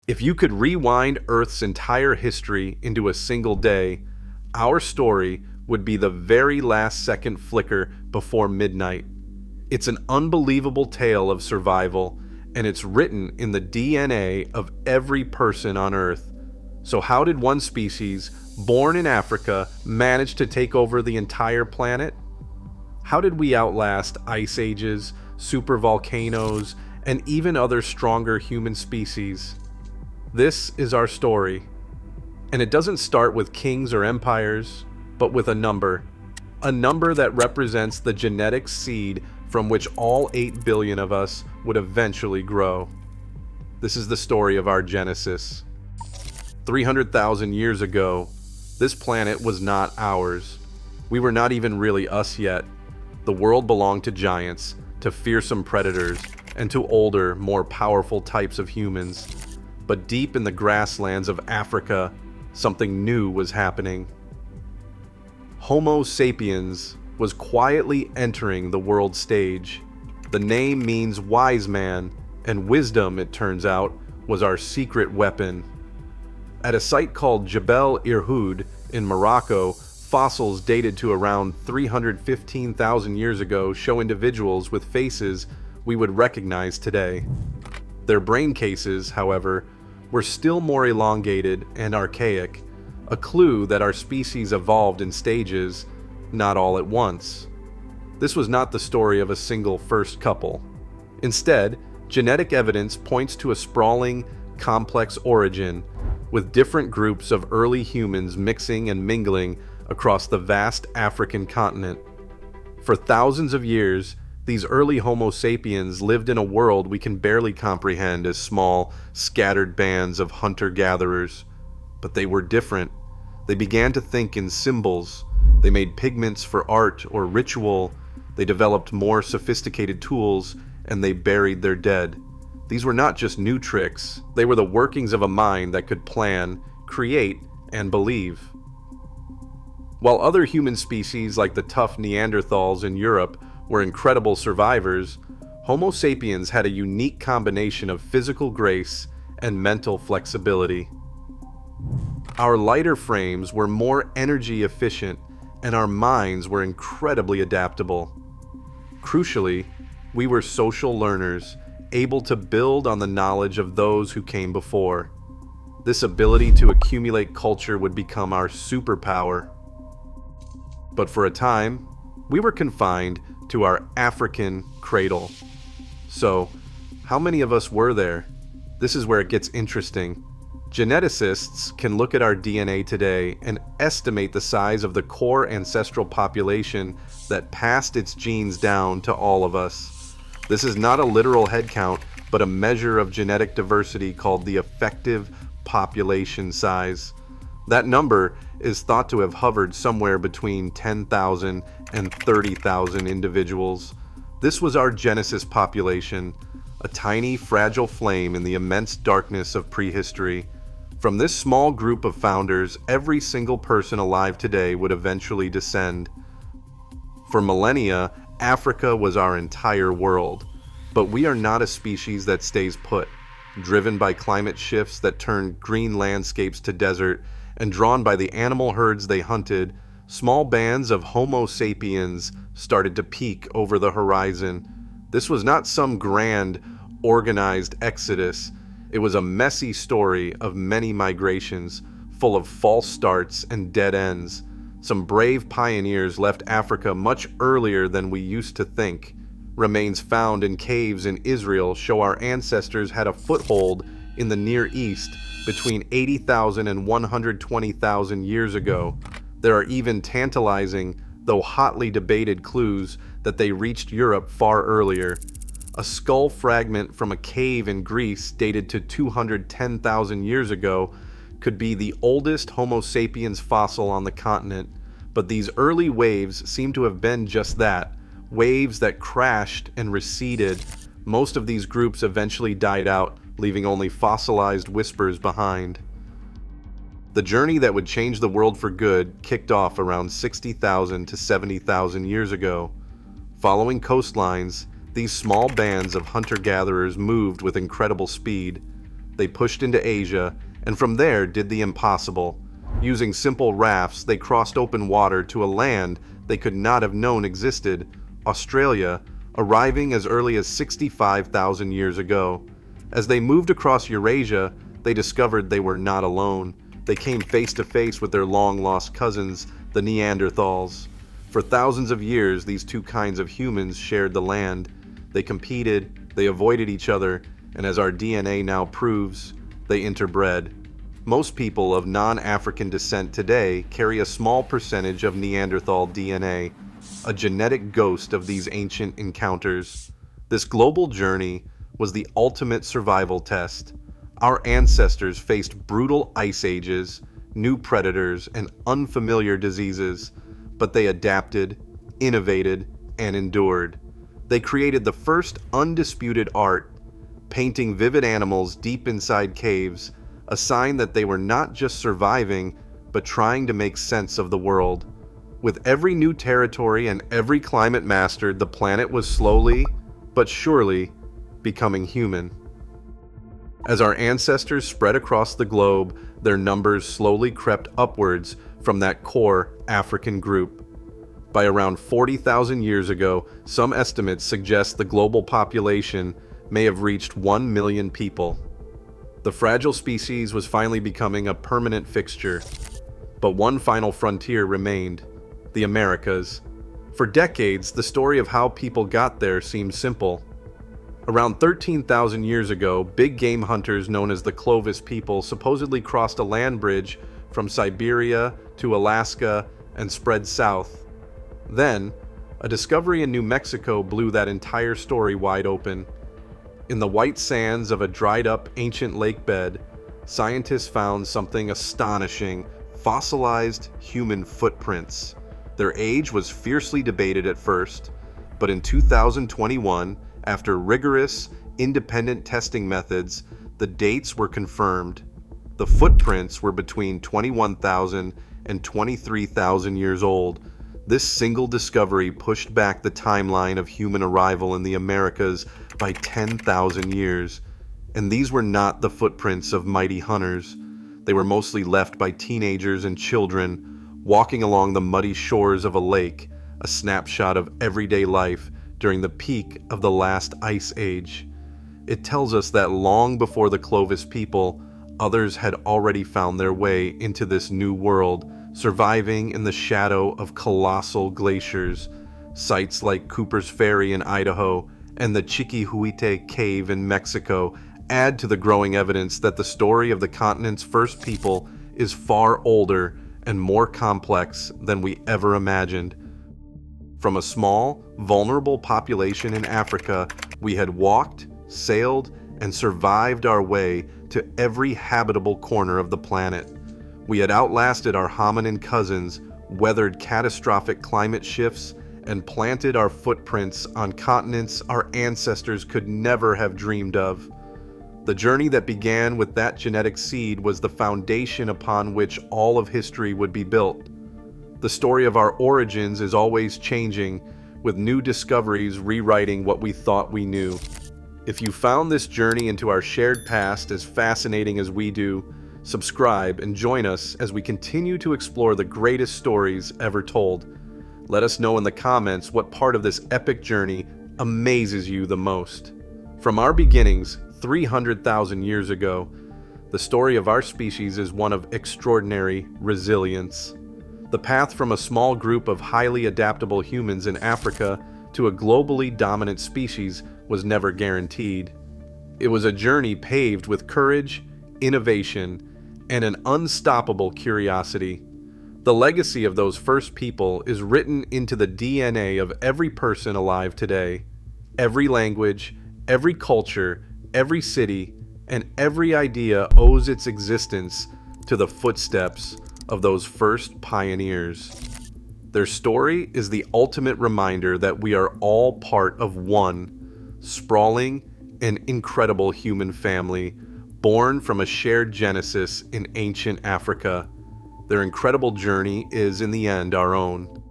If you could rewind Earth's entire history into a single day, our story would be the very last second flicker before midnight. It's an unbelievable tale of survival, and it's written in the DNA of every person on Earth. So how did one species, born in Africa, manage to take over the entire planet? How did we outlast ice ages, supervolcanoes, and even other stronger human species? This is our story. And it doesn't start with kings or empires, but with a number that represents the genetic seed from which all 8 billion of us would eventually grow. This is the story of our genesis. 300,000 years ago, this planet was not ours. We were not even really us yet. The world belonged to giants, to fearsome predators, and to older, more powerful types of humans. But deep in the grasslands of Africa, something new was happening. Homo sapiens was quietly entering the world stage. The name means wise man, and wisdom, it turns out, was our secret weapon. At a site called Jebel Irhoud in Morocco, fossils dated to around 315,000 years ago show individuals with faces we would recognize today. Their brain cases, however, were still more elongated and archaic, a clue that our species evolved in stages, not all at once. This was not the story of a single first couple. Instead, genetic evidence points to a sprawling, complex origin, with different groups of early humans mixing and mingling across the vast African continent. For thousands of years, these early Homo sapiens lived in a world we can barely comprehend as small, scattered bands of hunter-gatherers. But they were different. They began to think in symbols. They made pigments for art or ritual. They developed more sophisticated tools, and they buried their dead. These were not just new tricks. They were the workings of a mind that could plan, create, and believe. While other human species like the tough Neanderthals in Europe were incredible survivors, Homo sapiens had a unique combination of physical grace and mental flexibility. Our lighter frames were more energy efficient, and our minds were incredibly adaptable. Crucially, we were social learners, able to build on the knowledge of those who came before. This ability to accumulate culture would become our superpower. But for a time, we were confined to our African cradle. So, how many of us were there? This is where it gets interesting. Geneticists can look at our DNA today and estimate the size of the core ancestral population that passed its genes down to all of us. This is not a literal head count, but a measure of genetic diversity called the effective population size. That number is thought to have hovered somewhere between 10,000 and 30,000 individuals. This was our Genesis population, a tiny, fragile flame in the immense darkness of prehistory. From this small group of founders, every single person alive today would eventually descend. For millennia, Africa was our entire world. But we are not a species that stays put, driven by climate shifts that turn green landscapes to desert, and drawn by the animal herds they hunted. Small bands of Homo sapiens started to peek over the horizon. This was not some grand, organized exodus. It was a messy story of many migrations, full of false starts and dead ends. Some brave pioneers left Africa much earlier than we used to think. Remains found in caves in Israel show our ancestors had a foothold in the Near East between 80,000 and 120,000 years ago. There are even tantalizing, though hotly debated clues that they reached Europe far earlier. A skull fragment from a cave in Greece dated to 210,000 years ago could be the oldest Homo sapiens fossil on the continent, but these early waves seem to have been just that, waves that crashed and receded. Most of these groups eventually died out, leaving only fossilized whispers behind. The journey that would change the world for good kicked off around 60,000 to 70,000 years ago. Following coastlines, these small bands of hunter-gatherers moved with incredible speed. They pushed into Asia, and from there did the impossible. Using simple rafts, they crossed open water to a land they could not have known existed, Australia, arriving as early as 65,000 years ago. As they moved across Eurasia, they discovered they were not alone. They came face to face with their long-lost cousins, the Neanderthals. For thousands of years, these two kinds of humans shared the land. They competed, they avoided each other, and as our DNA now proves, they interbred. Most people of non-African descent today carry a small percentage of Neanderthal DNA, a genetic ghost of these ancient encounters. This global journey was the ultimate survival test. Our ancestors faced brutal ice ages, new predators, and unfamiliar diseases, but they adapted, innovated, and endured. They created the first undisputed art, painting vivid animals deep inside caves, a sign that they were not just surviving, but trying to make sense of the world. With every new territory and every climate mastered, the planet was slowly, but surely, becoming human. As our ancestors spread across the globe, their numbers slowly crept upwards from that core African group. By around 40,000 years ago, some estimates suggest the global population may have reached 1 million people. The fragile species was finally becoming a permanent fixture. But one final frontier remained: the Americas. For decades, the story of how people got there seemed simple. Around 13,000 years ago, big game hunters known as the Clovis people supposedly crossed a land bridge from Siberia to Alaska and spread south. Then, a discovery in New Mexico blew that entire story wide open. In the white sands of a dried-up ancient lake bed, scientists found something astonishing: fossilized human footprints. Their age was fiercely debated at first, but in 2021, after rigorous, independent testing methods, the dates were confirmed. The footprints were between 21,000 and 23,000 years old. This single discovery pushed back the timeline of human arrival in the Americas by 10,000 years. And these were not the footprints of mighty hunters. They were mostly left by teenagers and children, walking along the muddy shores of a lake, a snapshot of everyday life during the peak of the last ice age. It tells us that long before the Clovis people, others had already found their way into this new world, surviving in the shadow of colossal glaciers. Sites like Cooper's Ferry in Idaho and the Chiquihuite Cave in Mexico add to the growing evidence that the story of the continent's first people is far older and more complex than we ever imagined. From a small, vulnerable population in Africa, we had walked, sailed, and survived our way to every habitable corner of the planet. We had outlasted our hominin cousins, weathered catastrophic climate shifts, and planted our footprints on continents our ancestors could never have dreamed of. The journey that began with that genetic seed was the foundation upon which all of history would be built. The story of our origins is always changing, with new discoveries rewriting what we thought we knew. If you found this journey into our shared past as fascinating as we do, subscribe and join us as we continue to explore the greatest stories ever told. Let us know in the comments what part of this epic journey amazes you the most. From our beginnings 300,000 years ago, the story of our species is one of extraordinary resilience. The path from a small group of highly adaptable humans in Africa to a globally dominant species was never guaranteed. It was a journey paved with courage, innovation, and an unstoppable curiosity. The legacy of those first people is written into the DNA of every person alive today. Every language, every culture, every city, and every idea owes its existence to the footsteps of those first pioneers. Their story is the ultimate reminder that we are all part of one sprawling and incredible human family, born from a shared genesis in ancient Africa. Their incredible journey is, in the end, our own.